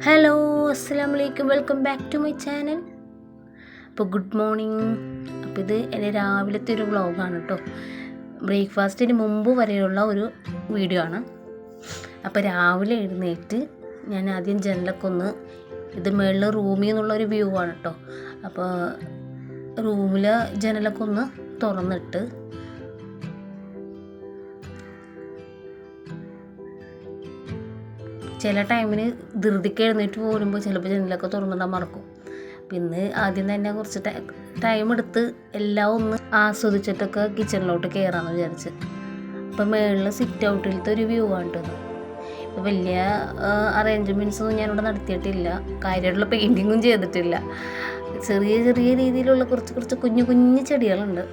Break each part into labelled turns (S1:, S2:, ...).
S1: Hello, അസ്സലാമു അലൈക്കും. Welcome back to my channel. അപ്പോൾ ഗുഡ് മോർണിംഗ്. അപ്പോൾ ഇത് എൻ്റെ രാവിലത്തെ ഒരു വ്ളോഗാണ് കേട്ടോ. ബ്രേക്ക്ഫാസ്റ്റിന് മുമ്പ് വരെയുള്ള ഒരു വീഡിയോ ആണ്. അപ്പോൾ രാവിലെ എഴുന്നേറ്റ് ഞാൻ ആദ്യം ജനലൊക്കെ ഒന്ന്, ഇത് മുകളിൽ റൂമിൽ നിന്നുള്ളൊരു വ്യൂ ആണ് കേട്ടോ. അപ്പോൾ റൂമിലെ ജനലൊക്കെ ഒന്ന് തുറന്നിട്ട് ചില ടൈമിന് ധൃതിക്ക് എഴുന്നേറ്റ് പോരുമ്പോൾ ചിലപ്പോൾ ജനലൊക്കെ തുറന്നിടാൻ മറക്കും. പിന്നെ ആദ്യം തന്നെ കുറച്ച് ടൈം എടുത്ത് എല്ലാം ഒന്ന് ആസ്വദിച്ചിട്ടൊക്കെ കിച്ചണിലോട്ട് കയറാമെന്ന് വിചാരിച്ച്. അപ്പോൾ മുകളിൽ സിറ്റ് ഔട്ടിലത്തെ ഒരു വ്യൂ ആണ് കേട്ടോ. ഇപ്പോൾ വലിയ അറേഞ്ച്മെൻറ്റ്സൊന്നും ഞാനിവിടെ നടത്തിയിട്ടില്ല, കാര്യമായിട്ടുള്ള പെയിൻറ്റിങ്ങും ചെയ്തിട്ടില്ല. ചെറിയ ചെറിയ രീതിയിലുള്ള കുറച്ച് കുഞ്ഞു കുഞ്ഞു ചെടികളുണ്ട്,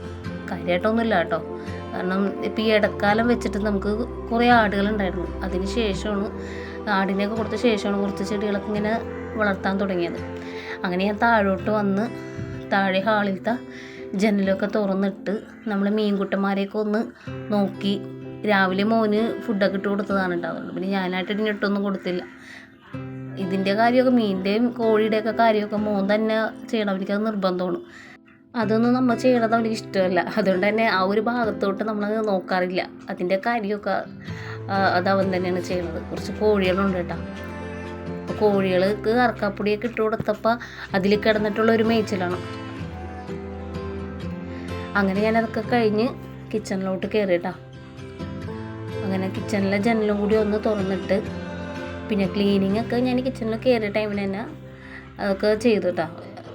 S1: കാര്യമായിട്ടൊന്നുമില്ല കേട്ടോ. കാരണം ഇപ്പോൾ ഈ ഇടക്കാലം വെച്ചിട്ട് നമുക്ക് കുറേ ആടുകളുണ്ടായിരുന്നു. അതിന് ശേഷമാണ്, ആടിനെയൊക്കെ കൊടുത്ത ശേഷമാണ് കുറച്ച് ചെടികളൊക്കെ ഇങ്ങനെ വളർത്താൻ തുടങ്ങിയത്. അങ്ങനെ ഞാൻ താഴോട്ട് വന്ന് താഴെ ഹാളിലത്തെ ജനലൊക്കെ തുറന്നിട്ട് നമ്മൾ മീൻകുട്ടന്മാരെയൊക്കെ ഒന്ന് നോക്കി. രാവിലെ മോന് ഫുഡൊക്കെ ഇട്ട് കൊടുത്തതാണ് ഉണ്ടാവുന്നത്. പിന്നെ ഞാനായിട്ട് ഇതിനിട്ടൊന്നും കൊടുത്തില്ല. ഇതിൻ്റെ കാര്യമൊക്കെ, മീനിൻ്റെയും കോഴിയുടെയൊക്കെ കാര്യമൊക്കെ മോൻ തന്നെ ചെയ്യണം. എനിക്കത് നിർബന്ധമാണ്. അതൊന്നും നമ്മൾ ചെയ്യണത് അവർക്ക് ഇഷ്ടമല്ല. അതുകൊണ്ട് തന്നെ ആ ഒരു ഭാഗത്തോട്ട് നമ്മൾ നോക്കാറില്ല. അതിൻ്റെ കാര്യമൊക്കെ അതവൻ തന്നെയാണ് ചെയ്യണത്. കുറച്ച് കോഴികളുണ്ട് കേട്ടോ. അപ്പോൾ കോഴികൾക്ക് അറക്കാപ്പൊടിയൊക്കെ ഇട്ട് കൊടുത്തപ്പോൾ അതിൽ കിടന്നിട്ടുള്ള ഒരു മേച്ചിലാണ്. അങ്ങനെ ഞാനതൊക്കെ കഴിഞ്ഞ് കിച്ചണിലോട്ട് കയറി കേട്ടോ. അങ്ങനെ കിച്ചണിലെ ജനലും കൂടി ഒന്ന് തുറന്നിട്ട് പിന്നെ ക്ലീനിങ് ഒക്കെ ഞാൻ കിച്ചണിൽ കയറിയ ടൈമിൽ തന്നെ അതൊക്കെ ചെയ്തു കേട്ടോ.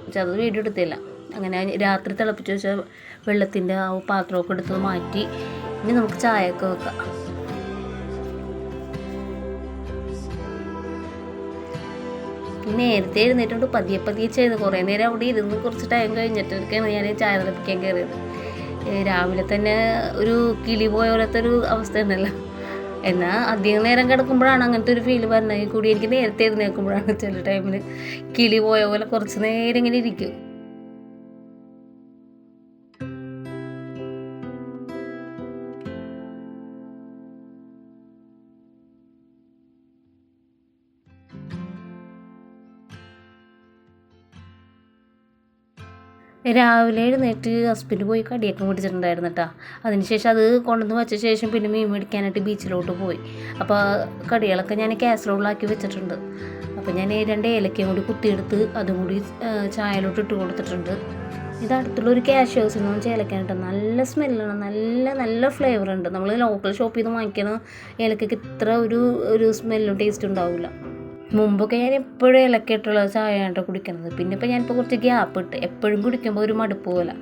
S1: പക്ഷെ അത് വീഡിയോ എടുത്തില്ല. അങ്ങനെ രാത്രി തിളപ്പിച്ച് വെച്ച വെള്ളത്തിൻ്റെ ആ പാത്രമൊക്കെ എടുത്ത് മാറ്റി. ഇനി നമുക്ക് ചായയൊക്കെ വെക്കാം. നേരത്തെ എഴുന്നേറ്റുകൊണ്ട് പതിയെ ചെയ്ത് കുറേ നേരം അവിടെ ഇരുന്ന് കുറച്ച് ടൈം കഴിഞ്ഞിട്ടൊക്കെയാണ് ഞാൻ ചായ തിളപ്പിക്കാൻ കയറിയത്. രാവിലെ തന്നെ ഒരു കിളി പോയ പോലത്തെ ഒരു അവസ്ഥ ഉണ്ടല്ലോ. എന്നാൽ അധികം നേരം കിടക്കുമ്പോഴാണ് അങ്ങനത്തെ ഒരു ഫീല് പറഞ്ഞത് കൂടി. എനിക്ക് നേരത്തെ എഴുന്നേൽക്കുമ്പോഴാണ് ചില ടൈമിൽ കിളി പോയ പോലെ കുറച്ച് നേരം ഇങ്ങനെ ഇരിക്കും. രാവിലെ എഴുന്നേറ്റ് ഹസ്ബൻഡ് പോയി കടിയൊക്കെ മേടിച്ചിട്ടുണ്ടായിരുന്നു കേട്ടോ. അതിനുശേഷം അത് കൊണ്ടുവന്ന് വെച്ച ശേഷം പിന്നെ മീൻ മേടിക്കാനായിട്ട് ബീച്ചിലോട്ട് പോയി. അപ്പോൾ കടികളൊക്കെ ഞാൻ കാസറോളിലാക്കി വെച്ചിട്ടുണ്ട്. അപ്പോൾ ഞാൻ 2 ഏലക്കയും കൂടി കുത്തിയെടുത്ത് അതും കൂടി ചായയിലോട്ട് ഇട്ട് കൊടുത്തിട്ടുണ്ട്. ഇത് അടുത്തുള്ളൊരു ക്യാഷ് ഹൗസിൽ നിന്ന് ചേലക്കാൻ കേട്ടോ. നല്ല സ്മെല്ലാണ്, നല്ല ഫ്ലേവർ ഉണ്ട്. നമ്മൾ ലോക്കൽ ഷോപ്പിൽ നിന്ന് വാങ്ങിക്കുന്ന ഏലക്കയ്ക്ക് ഇത്ര ഒരു സ്മെല്ലും ടേസ്റ്റും ഉണ്ടാവില്ല. മുമ്പൊക്കെ ഞാൻ എപ്പോഴും ഇലക്കിയിട്ടുള്ള ചായയാണ് കുടിക്കുന്നത്. പിന്നെ ഇപ്പോൾ ഞാനിപ്പോൾ കുറച്ച് ഗ്യാപ്പ് ഇട്ട് എപ്പോഴും കുടിക്കുമ്പോൾ ഒരു മടുപ്പ് പോലെ.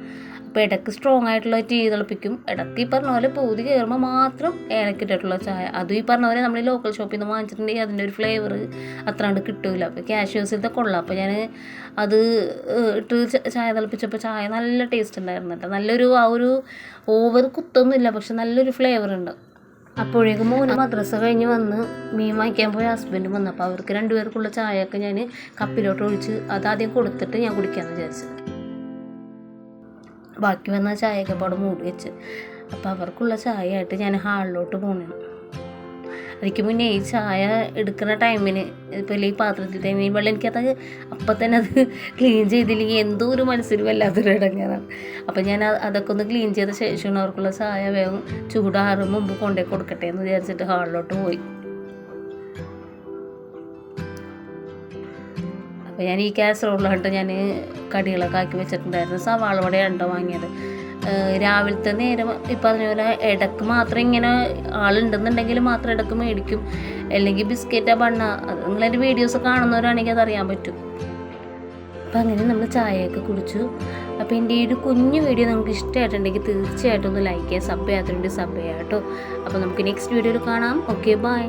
S1: അപ്പോൾ ഇടയ്ക്ക് സ്ട്രോങ് ആയിട്ടുള്ള ടീ തിളപ്പിക്കും. ഇടയ്ക്ക് ഈ പറഞ്ഞ പോലെ പൂതി കയറുമ്പോൾ മാത്രം ഏലക്കിട്ടിട്ടുള്ള ചായ. അതും ഈ പറഞ്ഞ പോലെ നമ്മൾ ലോക്കൽ ഷോപ്പിൽ നിന്ന് വാങ്ങിച്ചിട്ടുണ്ടെങ്കിൽ അതിൻ്റെ ഒരു ഫ്ലേവർ അത്രാണ്ട് കിട്ടില്ല. അപ്പോൾ കാഷ്യൂസിലത്തെ കൊള്ളാം. അപ്പോൾ ഞാൻ അത് ഇട്ട് ചായ തിളപ്പിച്ചപ്പോൾ ചായ നല്ല ടേസ്റ്റ് ഉണ്ടായിരുന്നു കേട്ടോ. നല്ലൊരു ആ ഒരു ഓവർ കുത്തൊന്നുമില്ല, പക്ഷെ നല്ലൊരു ഫ്ലേവർ ഉണ്ട്. അപ്പോഴേക്കും മോന് മദ്രസ കഴിഞ്ഞ് വന്ന് മീൻ വാങ്ങിക്കാൻ പോയ ഹസ്ബൻഡ് വന്നപ്പോൾ അവർക്ക് 2 പേർക്കുള്ള ചായയൊക്കെ ഞാൻ കപ്പിലോട്ട് ഒഴിച്ച് അതാദ്യം കൊടുത്തിട്ട് ഞാൻ കുടിക്കാമെന്ന് വിചാരിച്ചു. ബാക്കി വന്ന ചായയൊക്കെ അവിടെ മൂടി വെച്ച്. അപ്പോൾ അവർക്കുള്ള ചായ ആയിട്ട് ഞാൻ ഹാളിലോട്ട് പോകണം. അതിക്ക് മുന്നേ ഈ ചായ എടുക്കുന്ന ടൈമിന് ഇപ്പോൾ ഈ പാത്രത്തിൽ മീൻ വെള്ളം എനിക്കത് അപ്പം തന്നെ അത് ക്ലീൻ ചെയ്തില്ലെങ്കിൽ എന്തോ ഒരു മനസ്സിൽ വല്ലാത്തൊരു ഇടങ്ങേറാണ്. അപ്പം ഞാൻ അതൊക്കെ ഒന്ന് ക്ലീൻ ചെയ്ത ശേഷമാണ് അവർക്കുള്ള ചായ വേഗം ചൂടാറും മുമ്പ് കൊണ്ടുപോയി കൊടുക്കട്ടെ എന്ന് വിചാരിച്ചിട്ട് ഹാളിലോട്ട് പോയി. അപ്പോൾ ഞാൻ ഈ കാസറോളിലായിട്ട് ഞാൻ കടികളൊക്കെ ആക്കി വെച്ചിട്ടുണ്ടായിരുന്നു. സവാള വടയാണ് വാങ്ങിയത്. രാവിലത്തെ നേരം ഇപ്പം പറഞ്ഞ ഇടയ്ക്ക് മാത്രം ഇങ്ങനെ ആളുണ്ടെന്നുണ്ടെങ്കിൽ മാത്രം ഇടയ്ക്ക് മേടിക്കും. അല്ലെങ്കിൽ ബിസ്ക്കറ്റാ ബണ്ണ, അത് നിങ്ങളെൻ്റെ വീഡിയോസ് കാണുന്നവരാണെങ്കിൽ അതറിയാൻ പറ്റും. അപ്പം അങ്ങനെ നമ്മൾ ചായയൊക്കെ കുടിച്ചു. അപ്പോൾ എൻ്റെ ഈ ഒരു കുഞ്ഞു വീഡിയോ നിങ്ങൾക്ക് ഇഷ്ടമായിട്ടുണ്ടെങ്കിൽ തീർച്ചയായിട്ടും ഒന്ന് ലൈക്ക് ചെയ്യുക. സബ് ചെയ്യാത്തതുകൊണ്ട് സബ് ചെയ്യാം കേട്ടോ. അപ്പോൾ നമുക്ക് നെക്സ്റ്റ് വീഡിയോയിൽ കാണാം. Okay, by.